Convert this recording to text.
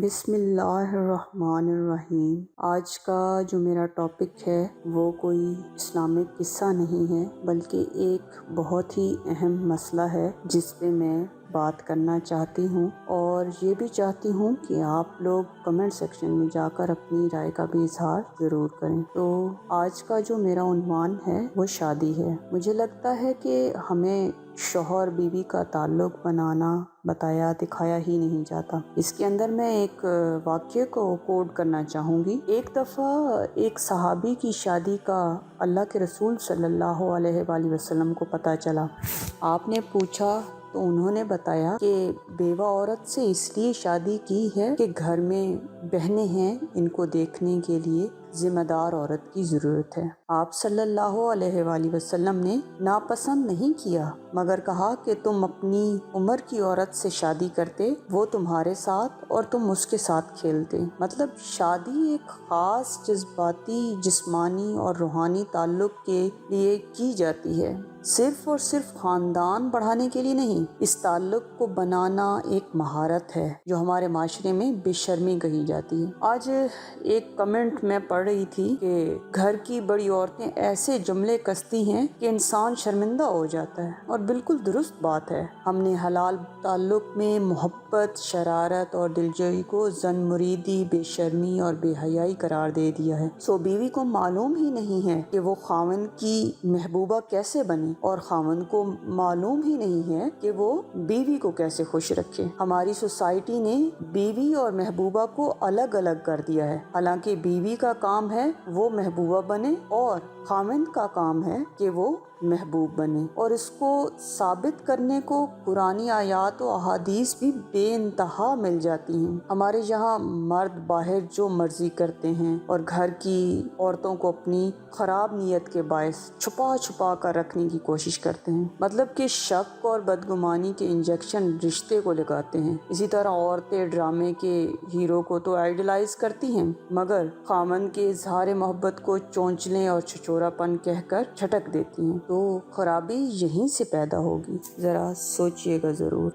بسم اللہ الرحمن الرحیم۔ آج کا جو میرا ٹاپک ہے وہ کوئی اسلامک قصہ نہیں ہے، بلکہ ایک بہت ہی اہم مسئلہ ہے جس پہ میں بات کرنا چاہتی ہوں، اور یہ بھی چاہتی ہوں کہ آپ لوگ کمنٹ سیکشن میں جا کر اپنی رائے کا بھی اظہار ضرور کریں۔ تو آج کا جو میرا عنوان ہے وہ شادی ہے۔ مجھے لگتا ہے کہ ہمیں شوہر بیوی کا تعلق بنانا بتایا دکھایا ہی نہیں جاتا۔ اس کے اندر میں ایک واقعے کو کوٹ کرنا چاہوں گی۔ ایک دفعہ ایک صحابی کی شادی کا اللہ کے رسول صلی اللہ علیہ وآلہ وسلم کو پتہ چلا۔ آپ نے پوچھا تو انہوں نے بتایا کہ بیوہ عورت سے اس لیے شادی کی ہے کہ گھر میں بہنیں ہیں، ان کو دیکھنے کے لیے ذمہ دار عورت کی ضرورت ہے۔ آپ صلی اللہ علیہ وآلہ وسلم نے ناپسند نہیں کیا، مگر کہا کہ تم اپنی عمر کی عورت سے شادی کرتے، وہ تمہارے ساتھ اور تم اس کے ساتھ کھیلتے۔ مطلب شادی ایک خاص جذباتی، جسمانی اور روحانی تعلق کے لیے کی جاتی ہے، صرف اور صرف خاندان بڑھانے کے لیے نہیں۔ اس تعلق کو بنانا ایک مہارت ہے جو ہمارے معاشرے میں بے شرمی کہی جاتی ہے۔ آج ایک کمنٹ میں پڑھ رہی تھی کہ گھر کی بڑی عورتیں ایسے جملے کستی ہیں کہ انسان شرمندہ ہو جاتا ہے، اور بالکل درست بات ہے۔ ہم نے حلال تعلق میں محبت، شرارت اور دلجوئی کو زن مریدی، بے شرمی اور بے حیائی قرار دے دیا ہے۔ بیوی کو معلوم ہی نہیں ہے کہ وہ خاوند کی محبوبہ کیسے بنے، اور خاوند کو معلوم ہی نہیں ہے کہ وہ بیوی کو کیسے خوش رکھے۔ ہماری سوسائٹی نے بیوی اور محبوبہ کو الگ الگ کر دیا ہے، حالانکہ بیوی کا کام ہے وہ محبوبہ بنے اور خاوند کا کام ہے کہ وہ محبوب بنے، اور اس کو ثابت کرنے کو قرآنی آیات و احادیث بھی بے انتہا مل جاتی ہیں۔ ہمارے یہاں مرد باہر جو مرضی کرتے ہیں اور گھر کی عورتوں کو اپنی خراب نیت کے باعث چھپا چھپا کر رکھنے کی کوشش کرتے ہیں، مطلب کہ شک اور بدگمانی کے انجیکشن رشتے کو لگاتے ہیں۔ اسی طرح عورتیں ڈرامے کے ہیرو کو تو آئیڈلائز کرتی ہیں، مگر خاوند کے اظہار محبت کو چونچلیں اور چھچورا پن کہہ کر چھٹک دیتی ہیں۔ تو خرابی یہیں سے پیدا ہوگی، ذرا سوچئے گا ضرور۔